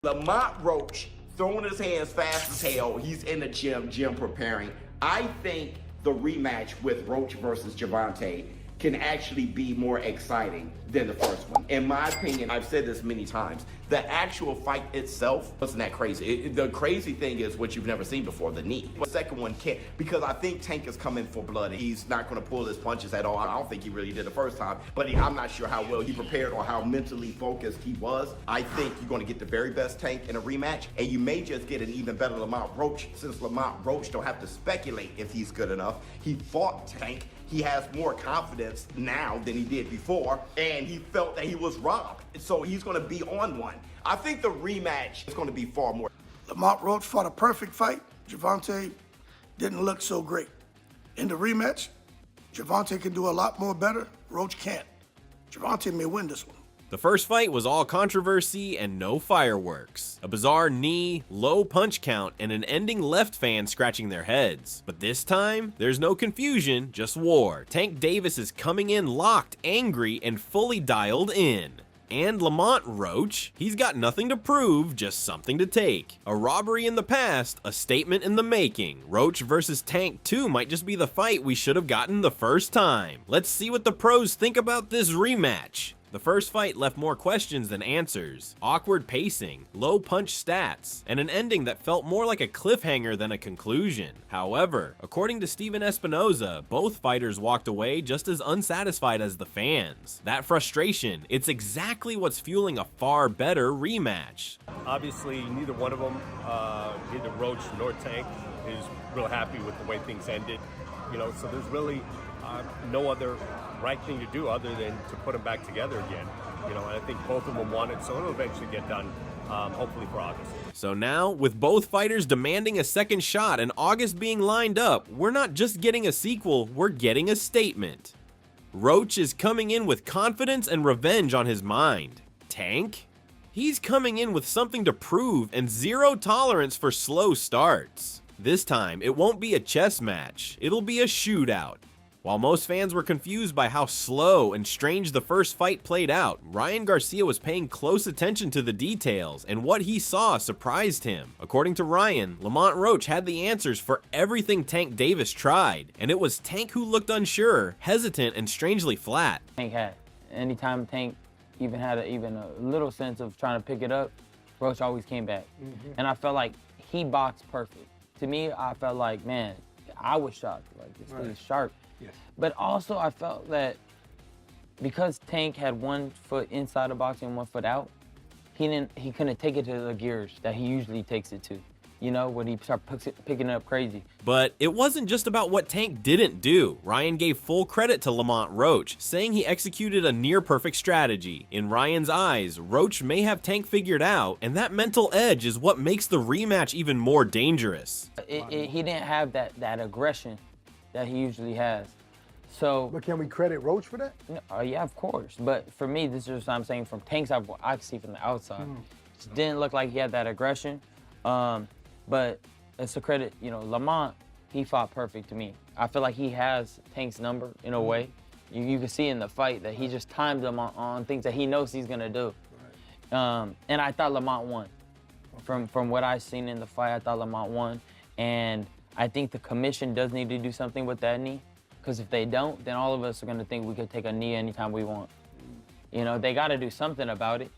Lamont Roach throwing his hands fast as hell. He's in the gym preparing. I think the rematch with Roach versus Gervonta can actually be more exciting than the first one. In my opinion, I've said this many times, the actual fight itself wasn't that crazy. The crazy thing is what you've never seen before, the knee. The second one can't, because I think Tank is coming for blood. He's not gonna pull his punches at all. I don't think he really did the first time, but I'm not sure how well he prepared or how mentally focused he was. I think you're gonna get the very best Tank in a rematch, and you may just get an even better Lamont Roach, since Lamont Roach don't have to speculate if he's good enough. He fought Tank. He has more confidence now than he did before, and he felt that he was robbed. So he's gonna be on one. I think the rematch is gonna be far more. Lamont Roach fought a perfect fight. Gervonta didn't look so great. In the rematch, Gervonta can do a lot more better. Roach can't. Gervonta may win this one. The first fight was all controversy and no fireworks. A bizarre knee, low punch count, and an ending left fan scratching their heads. But this time, there's no confusion, just war. Tank Davis is coming in locked, angry, and fully dialed in. And Lamont Roach, he's got nothing to prove, just something to take. A robbery in the past, a statement in the making. Roach versus Tank 2 might just be the fight we should have gotten the first time. Let's see what the pros think about this rematch. The first fight left more questions than answers. Awkward pacing, low punch stats, and an ending that felt more like a cliffhanger than a conclusion. However, according to Steven Espinoza, both fighters walked away just as unsatisfied as the fans. That frustration, it's exactly what's fueling a far better rematch. Obviously, neither one of them, neither Roach nor Tank, is real happy with the way things ended. So there's really no other right thing to do other than to put them back together again. And I think both of them want it, so it'll eventually get done, hopefully for August. So now, with both fighters demanding a second shot and August being lined up, we're not just getting a sequel, we're getting a statement. Roach is coming in with confidence and revenge on his mind. Tank? He's coming in with something to prove and zero tolerance for slow starts. This time, it won't be a chess match, it'll be a shootout. While most fans were confused by how slow and strange the first fight played out, Ryan Garcia was paying close attention to the details, and what he saw surprised him. According to Ryan, Lamont Roach had the answers for everything Tank Davis tried, and it was Tank who looked unsure, hesitant, and strangely flat. Tank had. Anytime Tank even had a little sense of trying to pick it up, Roach always came back. And I felt like he boxed perfect. To me, I felt like, man, I was shocked. Like, this thing is sharp. Yes. But also, I felt that because Tank had 1 foot inside the box and 1 foot out, he couldn't take it to the gears that he usually takes it to. When he started picking it up crazy. But it wasn't just about what Tank didn't do. Ryan gave full credit to Lamont Roach, saying he executed a near-perfect strategy. In Ryan's eyes, Roach may have Tank figured out, and that mental edge is what makes the rematch even more dangerous. He didn't have that aggression that he usually has. So, But can we credit Roach for that? yeah, of course. But for me, this is what I'm saying from Tank's I can see from the outside. It didn't look like he had that aggression. But it's a credit, Lamont, he fought perfect to me. I feel like he has Tank's number in a way. You can see in the fight that he just timed him on things that he knows he's gonna do. And I thought Lamont won. From what I've seen in the fight, I thought Lamont won. And I think the commission does need to do something with that knee. Because if they don't, then all of us are gonna think we could take a knee anytime we want. They gotta do something about it.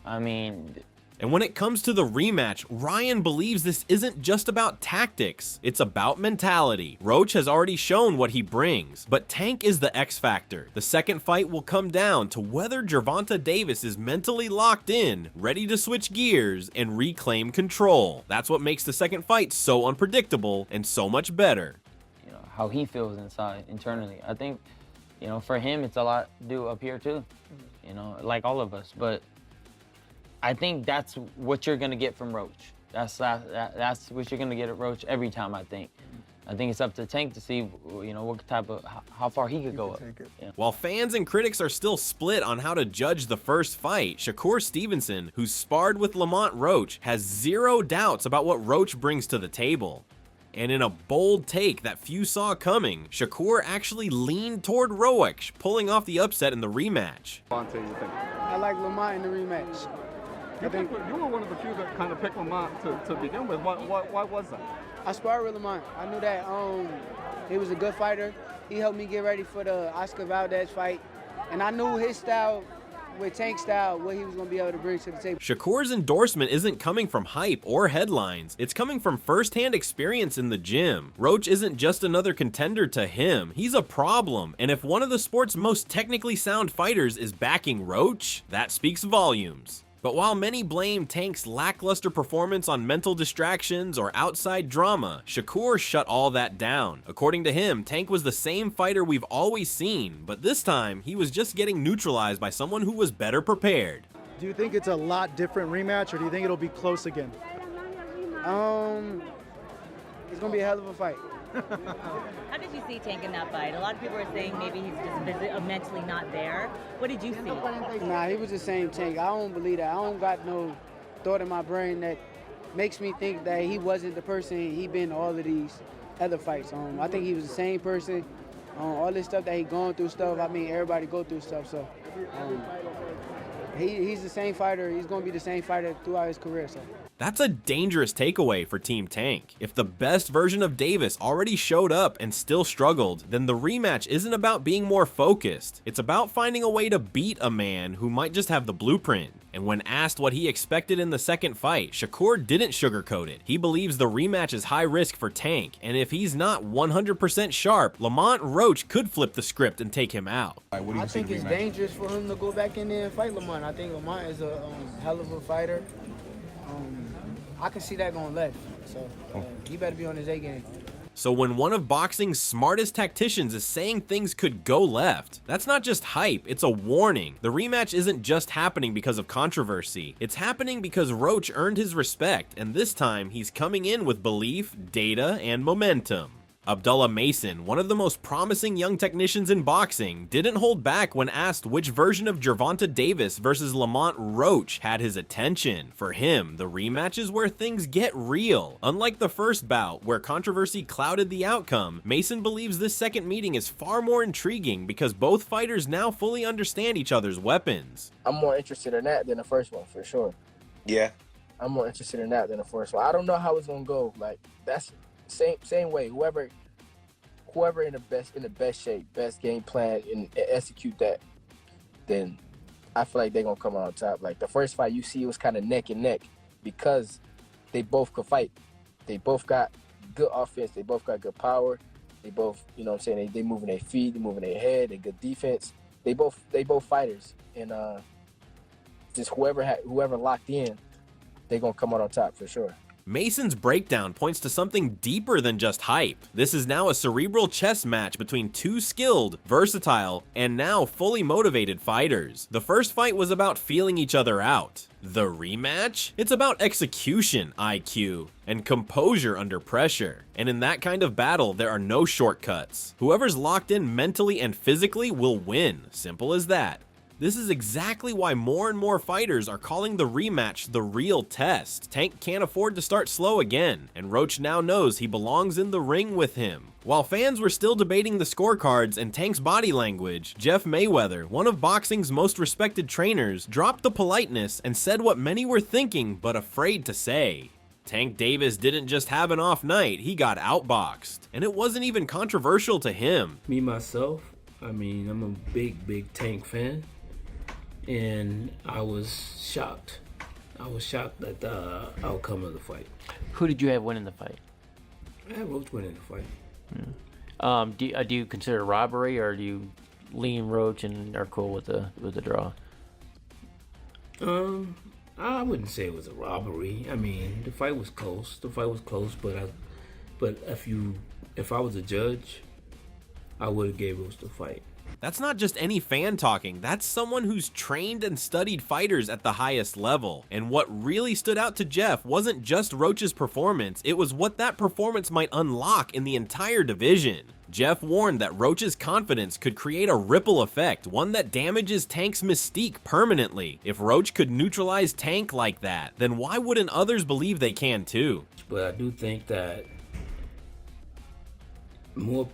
I mean, and when it comes to the rematch, Ryan believes this isn't just about tactics, it's about mentality. Roach has already shown what he brings, but Tank is the X factor. The second fight will come down to whether Gervonta Davis is mentally locked in, ready to switch gears, and reclaim control. That's what makes the second fight so unpredictable and so much better. How he feels inside, internally. I think, for him, it's a lot to do up here too, like all of us. But I think that's what you're gonna get from Roach. That's what you're gonna get at Roach every time. I think it's up to Tank to see, what type of how far he could go up. Yeah. While fans and critics are still split on how to judge the first fight, Shakur Stevenson, who sparred with Lamont Roach, has zero doubts about what Roach brings to the table. And in a bold take that few saw coming, Shakur actually leaned toward Roach, pulling off the upset in the rematch. I like Lamont in the rematch. You were one of the few that kind of picked Lamont to begin with. Why was that? I sparred with Lamont. I knew that he was a good fighter. He helped me get ready for the Oscar Valdez fight. And I knew his style, with Tank's style, what he was going to be able to bring to the table. Shakur's endorsement isn't coming from hype or headlines. It's coming from firsthand experience in the gym. Roach isn't just another contender to him. He's a problem. And if one of the sport's most technically sound fighters is backing Roach, that speaks volumes. But while many blame Tank's lackluster performance on mental distractions or outside drama, Shakur shut all that down. According to him, Tank was the same fighter we've always seen, but this time he was just getting neutralized by someone who was better prepared. Do you think it's a lot different rematch, or do you think it'll be close again? It's going to be a hell of a fight. How did you see Tank in that fight? A lot of people are saying maybe he's just mentally not there. What did you see? Nah, he was the same Tank. I don't believe that. I don't got no thought in my brain that makes me think that he wasn't the person he been in all of these other fights. I think he was the same person. All this stuff that he going through stuff, I mean, everybody go through stuff. So he's the same fighter. He's going to be the same fighter throughout his career. So. That's a dangerous takeaway for Team Tank. If the best version of Davis already showed up and still struggled, then the rematch isn't about being more focused. It's about finding a way to beat a man who might just have the blueprint. And when asked what he expected in the second fight, Shakur didn't sugarcoat it. He believes the rematch is high risk for Tank, and if he's not 100% sharp, Lamont Roach could flip the script and take him out. I think it's dangerous for him to go back in there and fight Lamont. I think Lamont is a hell of a fighter. I can see that going left, so he better be on his A game. So when one of boxing's smartest tacticians is saying things could go left, that's not just hype, it's a warning. The rematch isn't just happening because of controversy. It's happening because Roach earned his respect, and this time he's coming in with belief, data, and momentum. Abdullah Mason, one of the most promising young technicians in boxing, didn't hold back when asked which version of Gervonta Davis versus Lamont Roach had his attention. For him, the rematch is where things get real. Unlike the first bout, where controversy clouded the outcome, Mason believes this second meeting is far more intriguing because both fighters now fully understand each other's weapons. I'm more interested in that than the first one, for sure. Yeah. I'm more interested in that than the first one. I don't know how it's gonna go. Like, that's same way. Whoever in the best shape, best game plan, and execute that, then I feel like they're gonna come out on top. Like the first fight, you see, it was kind of neck and neck because they both could fight. They both got good offense. They both got good power. They both, you know what I'm saying, they moving their feet, they moving their head. They good defense. They both fighters, and just whoever locked in, they're gonna come out on top for sure. Mason's breakdown points to something deeper than just hype. This is now a cerebral chess match between two skilled, versatile, and now fully motivated fighters. The first fight was about feeling each other out. The rematch? It's about execution IQ and composure under pressure. And in that kind of battle, there are no shortcuts. Whoever's locked in mentally and physically will win. Simple as that. This is exactly why more and more fighters are calling the rematch the real test. Tank can't afford to start slow again, and Roach now knows he belongs in the ring with him. While fans were still debating the scorecards and Tank's body language, Jeff Mayweather, one of boxing's most respected trainers, dropped the politeness and said what many were thinking but afraid to say. Tank Davis didn't just have an off night, he got outboxed. And it wasn't even controversial to him. Me, myself, I mean, I'm a big Tank fan. And I was shocked. I was shocked at the outcome of the fight. Who did you have winning the fight? I had Roach winning the fight. Do you consider robbery, or do you lean Roach and are cool with the draw? I wouldn't say it was a robbery. I mean, the fight was close. But if I was a judge, I would have gave Roach the fight. That's not just any fan talking, that's someone who's trained and studied fighters at the highest level. And what really stood out to Jeff wasn't just Roach's performance, it was what that performance might unlock in the entire division. Jeff warned that Roach's confidence could create a ripple effect, one that damages Tank's mystique permanently. If Roach could neutralize Tank like that, then why wouldn't others believe they can too? But I do think that more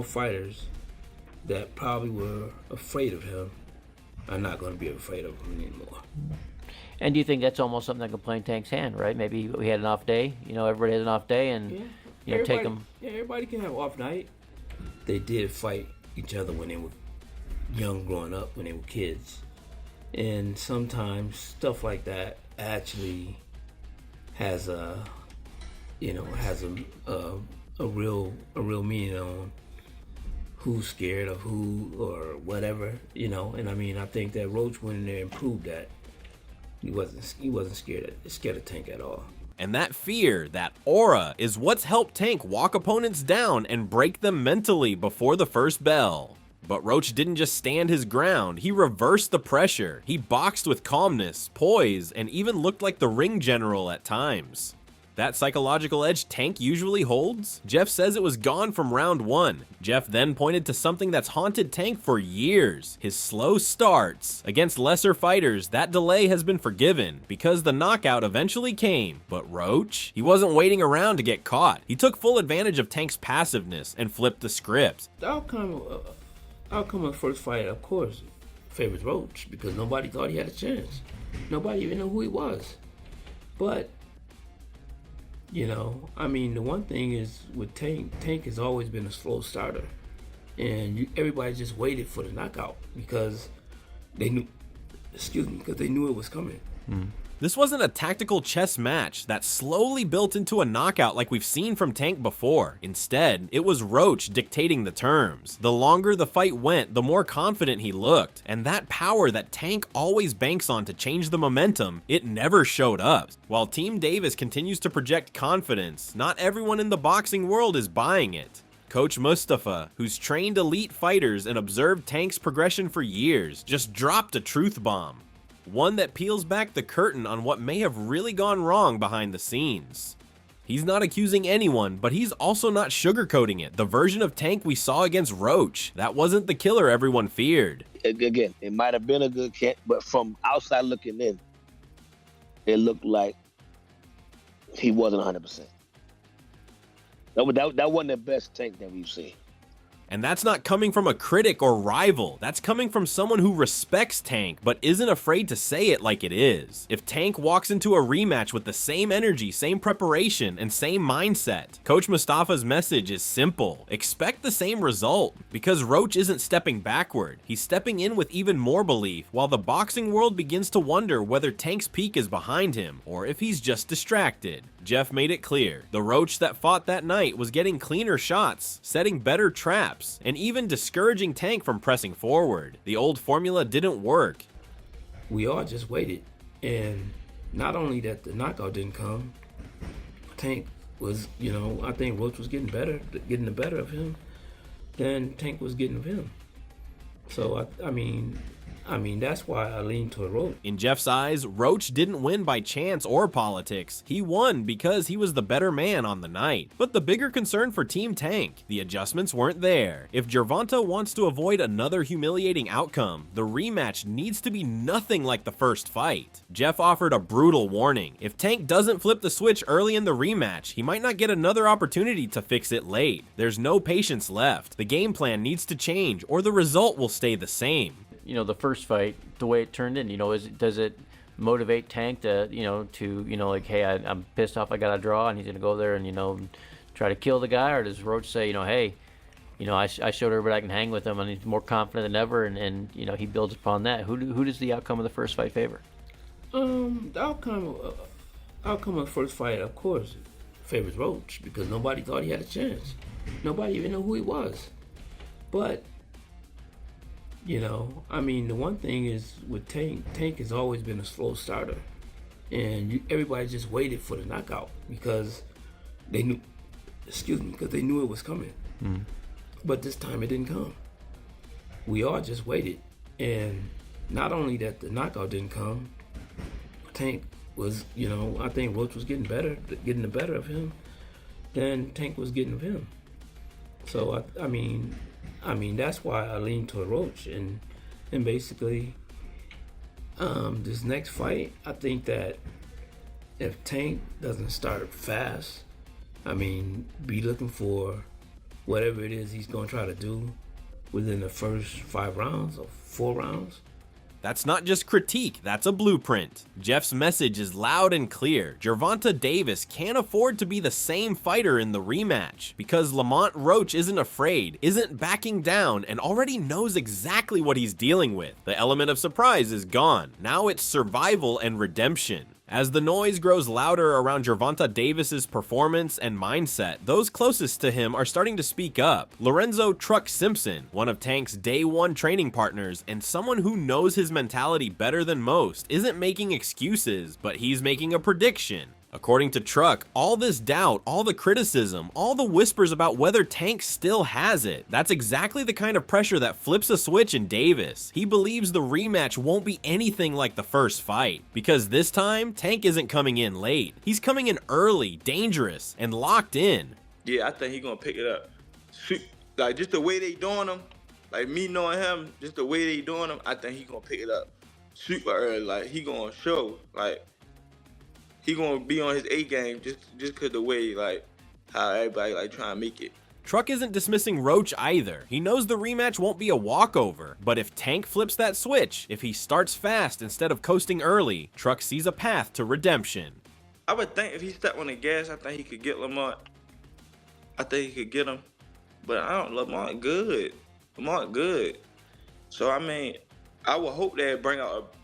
fighters that probably were afraid of him are not going to be afraid of him anymore. And do you think that's almost something that could play in Tank's hand, right? Maybe we had an off day. Everybody has an off day, and take them. Yeah, everybody can have an off night. They did fight each other when they were young, growing up, when they were kids, and sometimes stuff like that actually has a real meaning on who's scared of who or whatever, And I mean, I think that Roach went in there and proved that he wasn't scared of Tank at all. And that fear, that aura, is what's helped Tank walk opponents down and break them mentally before the first bell. But Roach didn't just stand his ground, he reversed the pressure. He boxed with calmness, poise, and even looked like the ring general at times. That psychological edge Tank usually holds? Jeff says it was gone from round one. Jeff then pointed to something that's haunted Tank for years, his slow starts. Against lesser fighters, that delay has been forgiven because the knockout eventually came. But Roach? He wasn't waiting around to get caught. He took full advantage of Tank's passiveness and flipped the script. The outcome of the first fight, of course, favors Roach because nobody thought he had a chance. Nobody even knew who he was. But I mean, the one thing is with Tank has always been a slow starter. And everybody just waited for the knockout because they knew it was coming. This wasn't a tactical chess match that slowly built into a knockout like we've seen from Tank before. Instead, it was Roach dictating the terms. The longer the fight went, the more confident he looked. And that power that Tank always banks on to change the momentum, it never showed up. While Team Davis continues to project confidence, not everyone in the boxing world is buying it. Coach Mustafa, who's trained elite fighters and observed Tank's progression for years, just dropped a truth bomb. One that peels back the curtain on what may have really gone wrong behind the scenes. He's not accusing anyone, but he's also not sugarcoating it. The version of Tank we saw against Roach, that wasn't the killer everyone feared. Again, it might have been a good catch, but from outside looking in, it looked like he wasn't 100%. That wasn't the best Tank that we've seen. And that's not coming from a critic or rival. That's coming from someone who respects Tank, but isn't afraid to say it like it is. If Tank walks into a rematch with the same energy, same preparation, and same mindset, Coach Mustafa's message is simple. Expect the same result. Because Roach isn't stepping backward. He's stepping in with even more belief, while the boxing world begins to wonder whether Tank's peak is behind him, or if he's just distracted. Jeff made it clear. The Roach that fought that night was getting cleaner shots, setting better traps, and even discouraging Tank from pressing forward. The old formula didn't work. We all just waited. And not only that the knockout didn't come, Tank was, I think Roach was getting the better of him than Tank was getting of him. So, I mean, that's why I lean toward Roach. In Jeff's eyes, Roach didn't win by chance or politics. He won because he was the better man on the night. But the bigger concern for Team Tank, the adjustments weren't there. If Gervonta wants to avoid another humiliating outcome, the rematch needs to be nothing like the first fight. Jeff offered a brutal warning. If Tank doesn't flip the switch early in the rematch, he might not get another opportunity to fix it late. There's no patience left. The game plan needs to change or the result will stay the same. The first fight, the way it turned in, does it motivate Tank to, like, hey, I'm pissed off, I got to draw, and he's going to go there and, try to kill the guy? Or does Roach say, hey, I showed everybody I can hang with him, and he's more confident than ever, and he builds upon that? Who does the outcome of the first fight favor? The outcome of the first fight, of course, favors Roach because nobody thought he had a chance. Nobody even knew who he was. But I mean, the one thing is with Tank has always been a slow starter. And everybody just waited for the knockout because they knew it was coming. But this time it didn't come. We all just waited. And not only that the knockout didn't come, Tank was, I think Roach was getting the better of him than Tank was getting of him. So, I mean, that's why I lean toward Roach. And basically, this next fight, I think that if Tank doesn't start fast, be looking for whatever it is he's going to try to do within the first 5 rounds or 4 rounds, That's not just critique, that's a blueprint. Jeff's message is loud and clear. Gervonta Davis can't afford to be the same fighter in the rematch because Lamont Roach isn't afraid, isn't backing down, and already knows exactly what he's dealing with. The element of surprise is gone. Now it's survival and redemption. As the noise grows louder around Gervonta Davis's performance and mindset, those closest to him are starting to speak up. Lorenzo Truck Simpson, one of Tank's day one training partners and someone who knows his mentality better than most, isn't making excuses, but he's making a prediction. According to Truck, all this doubt, all the criticism, all the whispers about whether Tank still has it, that's exactly the kind of pressure that flips a switch in Davis. He believes the rematch won't be anything like the first fight, because this time, Tank isn't coming in late. He's coming in early, dangerous, and locked in. Yeah, I think he's gonna pick it up. Like, just the way they doing him, like me knowing him, just the way they doing him, I think he's gonna pick it up super early. Like, he gonna show, like, he gonna be on his A game just cause the way, like, how everybody like trying to make it. Truck isn't dismissing Roach either. He knows the rematch won't be a walkover, but if Tank flips that switch, if he starts fast instead of coasting early, Truck sees a path to redemption. I would think if he stepped on the gas, I think he could get Lamont. I think he could get him, but Lamont good. Lamont good. So I mean, I would hope they'd bring out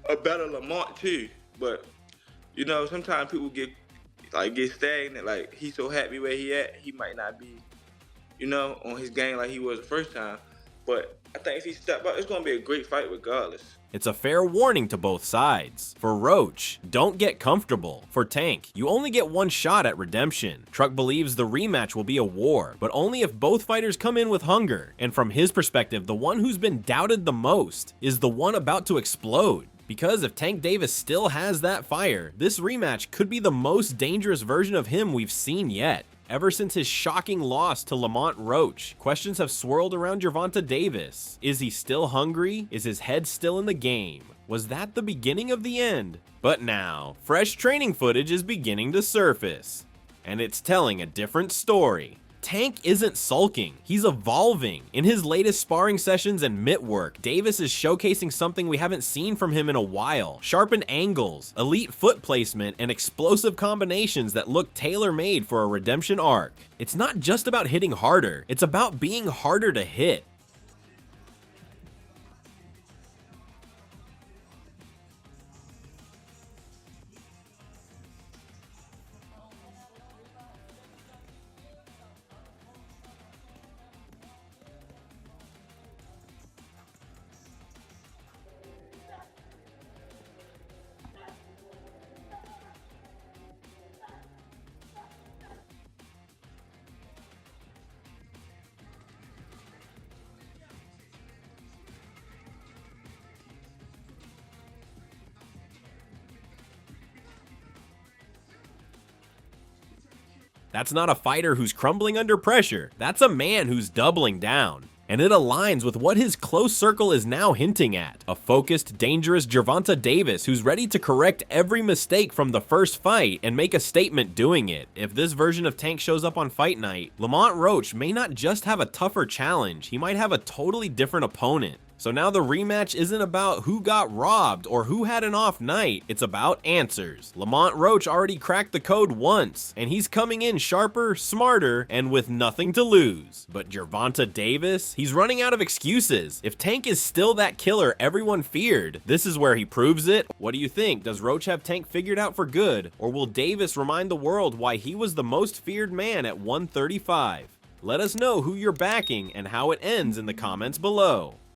a better Lamont too, but you know, sometimes people get stagnant. Like, he's so happy where he at, he might not be, you know, on his game like he was the first time. But I think if he step up, it's gonna be a great fight regardless. It's a fair warning to both sides. For Roach, don't get comfortable. For Tank, you only get one shot at redemption. Truck believes the rematch will be a war, but only if both fighters come in with hunger. And from his perspective, the one who's been doubted the most is the one about to explode. Because if Tank Davis still has that fire, this rematch could be the most dangerous version of him we've seen yet. Ever since his shocking loss to Lamont Roach, questions have swirled around Gervonta Davis. Is he still hungry? Is his head still in the game? Was that the beginning of the end? But now, fresh training footage is beginning to surface, and it's telling a different story. Tank isn't sulking, he's evolving. In his latest sparring sessions and mitt work, Davis is showcasing something we haven't seen from him in a while. Sharpened angles, elite foot placement, and explosive combinations that look tailor-made for a redemption arc. It's not just about hitting harder, it's about being harder to hit. That's not a fighter who's crumbling under pressure, that's a man who's doubling down. And it aligns with what his close circle is now hinting at. A focused, dangerous Gervonta Davis who's ready to correct every mistake from the first fight and make a statement doing it. If this version of Tank shows up on fight night, Lamont Roach may not just have a tougher challenge, he might have a totally different opponent. So now the rematch isn't about who got robbed or who had an off night, it's about answers. Lamont Roach already cracked the code once, and he's coming in sharper, smarter, and with nothing to lose. But Gervonta Davis, he's running out of excuses. If Tank is still that killer everyone feared, this is where he proves it. What do you think? Does Roach have Tank figured out for good, or will Davis remind the world why he was the most feared man at 135? Let us know who you're backing and how it ends in the comments below.